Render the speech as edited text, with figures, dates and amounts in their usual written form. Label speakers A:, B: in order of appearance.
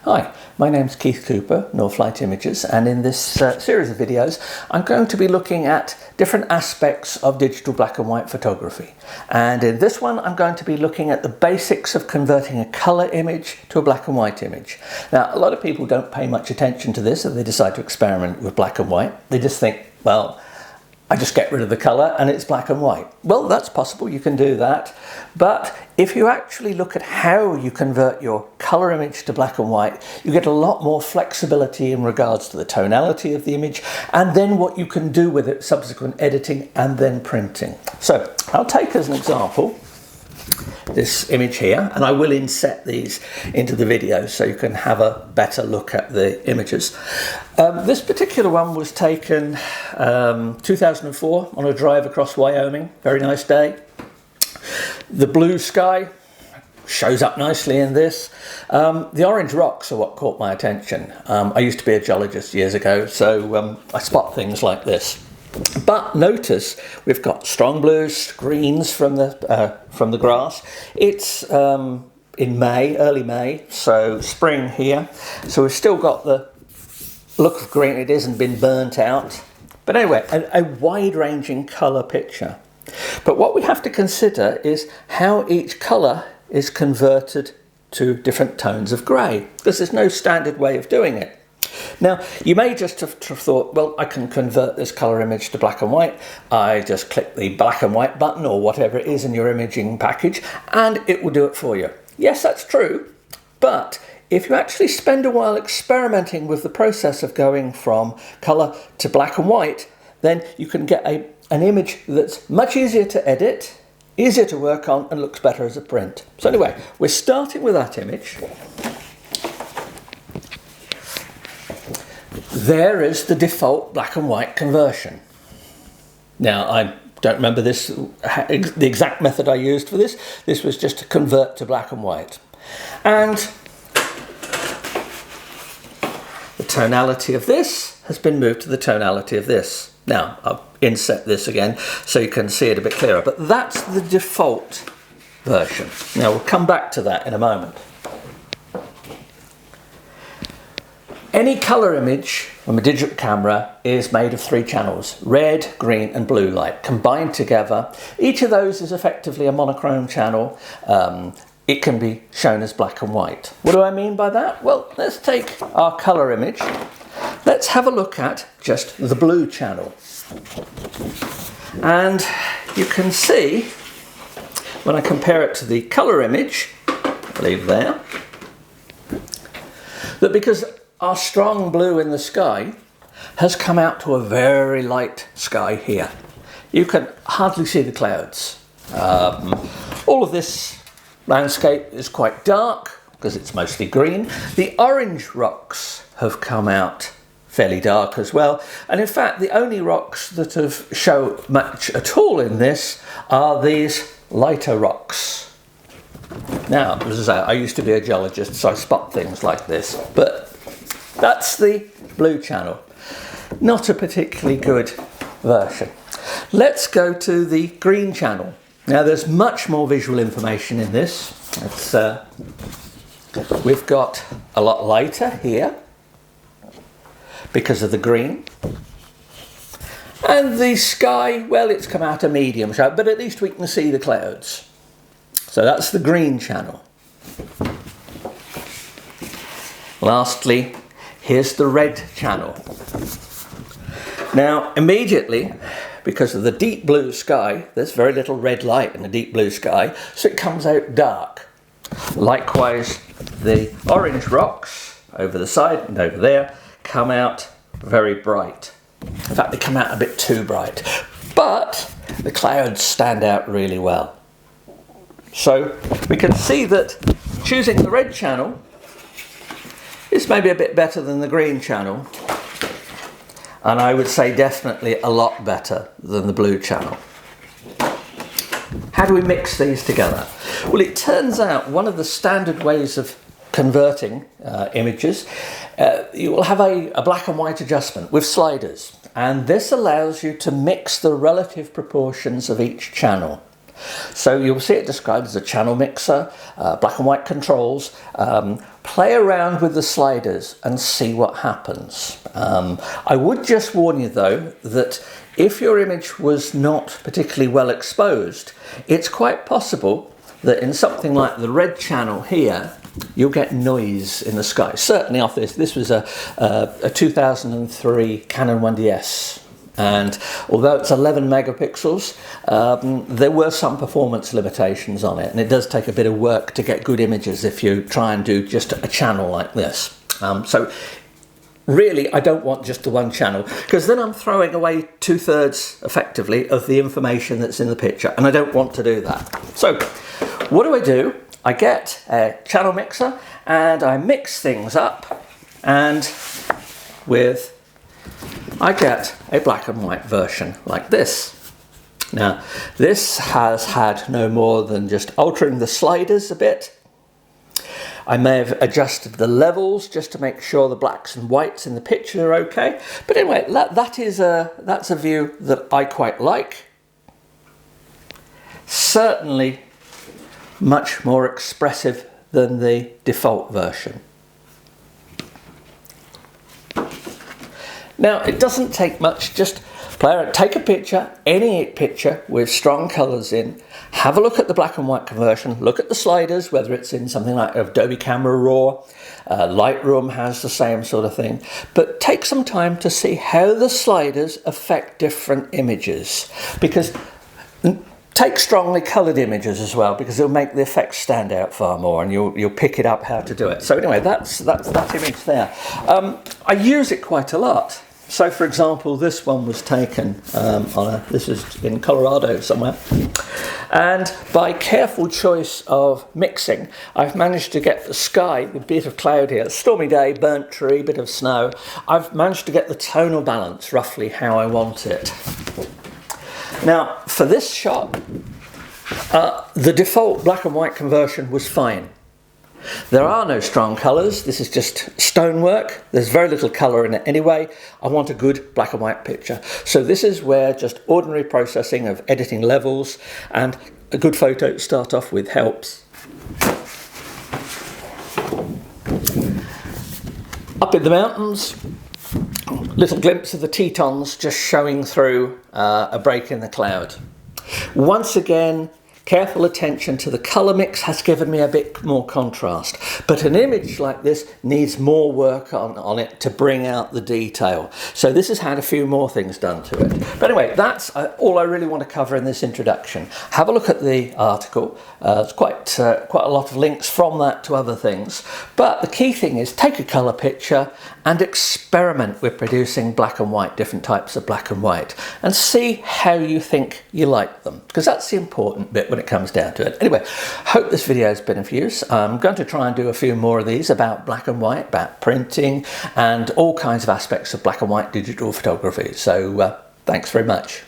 A: Hi, my name's Keith Cooper, Northlight Images, and in this series of videos I'm going to be looking at different aspects of digital black and white photography. And in this one I'm going to be looking at the basics of converting a colour image to a black and white image. Now, a lot of people don't pay much attention to this, and they decide to experiment with black and white. They just think, well, I just get rid of the colour and it's black and white. Well, that's possible, you can do that. But if you actually look at how you convert your colour image to black and white, you get a lot more flexibility in regards to the tonality of the image and then what you can do with it, subsequent editing and then printing. So I'll take as an example this image here, and I will inset these into the video so you can have a better look at the images. This particular one was taken 2004 on a drive across Wyoming. Very nice day. The blue sky shows up nicely in this. The orange rocks are what caught my attention. I used to be a geologist years ago, so I spot things like this. But notice we've got strong blues, greens from the grass. It's in May, early May, so spring here. So we've still got the look of green. It hasn't been burnt out. But anyway, a wide-ranging colour picture. But what we have to consider is how each colour is converted to different tones of grey, because there's no standard way of doing it. Now, you may just have thought, well, I can convert this colour image to black and white. I just click the black and white button or whatever it is in your imaging package and it will do it for you. Yes, that's true, but if you actually spend a while experimenting with the process of going from colour to black and white, then you can get an image that's much easier to edit, easier to work on, and looks better as a print. So anyway, we're starting with that image. There is the default black and white conversion. Now, I don't remember the exact method I used for this. This was just to convert to black and white. And the tonality of this has been moved to the tonality of this. Now, I'll inset this again so you can see it a bit clearer. But that's the default version. Now, we'll come back to that in a moment. Any colour image from a digital camera is made of 3 channels: red, green and blue light combined together. Each of those is effectively a monochrome channel. It can be shown as black and white. What do I mean by that? Well, let's take our colour image. Let's have a look at just the blue channel. And you can see, when I compare it to the colour image, I believe there, that because our strong blue in the sky has come out to a very light sky here. You can hardly see the clouds. All of this landscape is quite dark because it's mostly green. The orange rocks have come out fairly dark as well. And in fact, the only rocks that have shown much at all in this are these lighter rocks. Now, as I used to be a geologist, so I spot things like this. But that's the blue channel. Not a particularly good version. Let's go to the green channel. Now, there's much more visual information in this. We've got a lot lighter here because of the green. And the sky, well, it's come out a medium shade, but at least we can see the clouds. So that's the green channel. Lastly, here's the red channel. Now, immediately, because of the deep blue sky, there's very little red light in the deep blue sky, so it comes out dark. Likewise, the orange rocks over the side and over there come out very bright. In fact, they come out a bit too bright. But the clouds stand out really well. So we can see that choosing the red channel is maybe a bit better than the green channel, and I would say definitely a lot better than the blue channel. How do we mix these together? Well, it turns out one of the standard ways of converting images, you will have a black and white adjustment with sliders, and this allows you to mix the relative proportions of each channel. So you'll see it described as a channel mixer, black and white controls. Play around with the sliders and see what happens. I would just warn you though that if your image was not particularly well exposed, it's quite possible that in something like the red channel here, you'll get noise in the sky. Certainly off this was a 2003 Canon 1DS. And although it's 11 megapixels, there were some performance limitations on it, and it does take a bit of work to get good images if you try and do just a channel like this. So really, I don't want just the one channel, because then I'm throwing away 2/3 effectively of the information that's in the picture, and I don't want to do that. So what do? I get a channel mixer and I mix things up, and I get a black and white version like this. Now, this has had no more than just altering the sliders a bit. I may have adjusted the levels just to make sure the blacks and whites in the picture are okay. But anyway, that's a view that I quite like. Certainly much more expressive than the default version. Now, it doesn't take much, just take a picture, any picture with strong colours in, have a look at the black and white conversion, look at the sliders, whether it's in something like Adobe Camera Raw, Lightroom has the same sort of thing, but take some time to see how the sliders affect different images, because take strongly coloured images as well, because it'll make the effects stand out far more, and you'll pick it up how to do it. So anyway, that's that image there. I use it quite a lot. So for example, this one was taken this is in Colorado somewhere, and by careful choice of mixing, I've managed to get the sky, a bit of cloud here, stormy day, burnt tree, bit of snow. I've managed to get the tonal balance roughly how I want it. Now, for this shot, the default black and white conversion was fine. There are no strong colours, this is just stonework, there's very little colour in it anyway. I want a good black and white picture. So this is where just ordinary processing of editing levels and a good photo to start off with helps. Up in the mountains, little glimpse of the Tetons just showing through a break in the cloud. Once again, careful attention to the colour mix has given me a bit more contrast, but an image like this needs more work on it to bring out the detail. So this has had a few more things done to it. But anyway, that's all I really want to cover in this introduction. Have a look at the article. There's quite a lot of links from that to other things. But the key thing is take a colour picture and experiment with producing black and white, different types of black and white, and see how you think you like them, because that's the important bit when it comes down to it. Anyway, hope this video has been of use. I'm going to try and do a few more of these about black and white, about printing, and all kinds of aspects of black and white digital photography. So thanks very much.